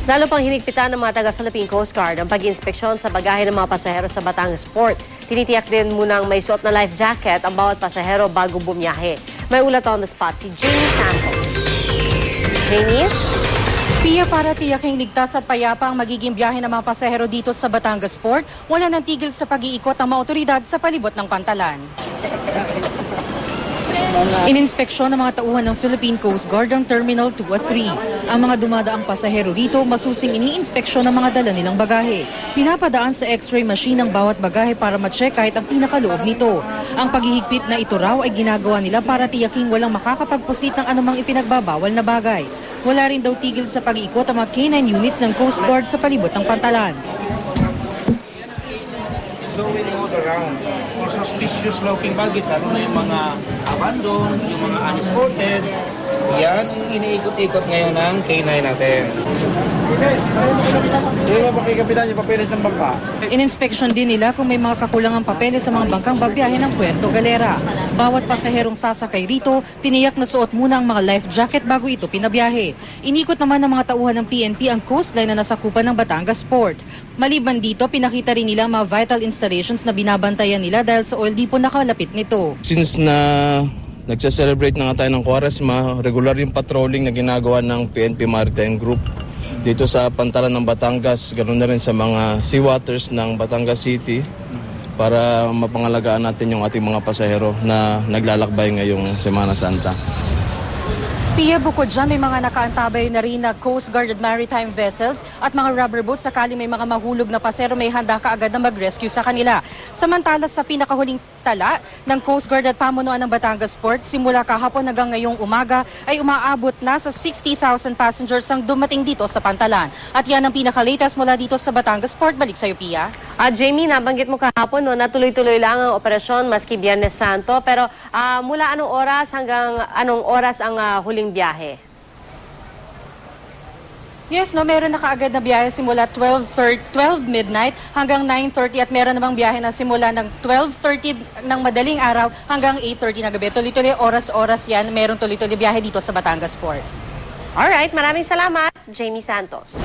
Lalo pang hinigpitan ng mga taga-Philippine Coast Guard ang pag-inspeksyon sa bagahe ng mga pasahero sa Batangas Port. Tinitiyak din munang may suot na life jacket ang bawat pasahero bago bumiyahe. May ulat on the spot si Jamie Santos. Jamie? Pia, para tiyaking ligtas at payapa ang magiging biyahe ng mga pasahero dito sa Batangas Port, wala nang tigil sa pag-iikot ng mga otoridad sa palibot ng pantalan. Ininspeksyon ng mga tauhan ng Philippine Coast Guard ang Terminal 2 at 3. Ang mga dumadaang pasahero rito masusing iniinspeksyon ng mga dala nilang bagahe. Pinapadaan sa x-ray machine ang bawat bagahe para ma-check kahit ang pinakaloob nito. Ang paghihigpit na ito raw ay ginagawa nila para tiyaking walang makakapagpuslit ng anumang ipinagbabawal na bagay. Wala rin daw tigil sa pag-iikot ang mga K9 units ng Coast Guard sa palibot ng pantalan. Going all around for suspicious looking baggage, lalo na yung mga abandoned, yung mga unescorted. Yan ang iniikot-ikot ngayon ng K9 natin. Ininspeksyon din nila kung may mga kakulangang papeles sa mga bangkang babiyahe ng Puerto Galera. Bawat pasaherong sasakay rito, tiniyak na suot muna ang mga life jacket bago ito pinabiyahe. Inikot naman ng mga tauhan ng PNP ang coastline na nasakupan ng Batangas Port. Maliban dito, pinakita rin nila mga vital installations na binabantayan nila dahil sa oil depot nakalapit nito. Since na nagsa-celebrate na nga tayo ng Quaresma, regular yung patrolling na ginagawa ng PNP Maritime Group dito sa pantalan ng Batangas, ganoon na rin sa mga seawaters ng Batangas City para mapangalagaan natin yung ating mga pasahero na naglalakbay ngayong Semana Santa. Pia, bukod dyan, may mga nakaantabay na rin na Coast Guard at maritime vessels at mga rubber boats sakali may mga mahulog na pasero, may handa kaagad na mag-rescue sa kanila. Samantala sa pinakahuling tala ng Coast Guard at pamunuan ng Batangas Port, simula kahapon hanggang ngayong umaga ay umaabot na sa 60,000 passengers ang dumating dito sa pantalan. At yan ang pinaka-latest mula dito sa Batangas Port. Balik sa'yo, Pia. Jamie, nabanggit mo kahapon na tuloy-tuloy lang ang operasyon maski Biyernes Santo. Pero mula anong oras hanggang anong oras ang huling biyahe? Yes, meron na kaagad na biyahe simula 12 midnight hanggang 9:30 at meron namang biyahe na simula ng 12:30 ng madaling araw hanggang 8:30 na gabi. Tuloy-tuloy oras-oras yan, meron tuloy-tuloy biyahe dito sa Batangas Port. Alright, maraming salamat, Jamie Santos.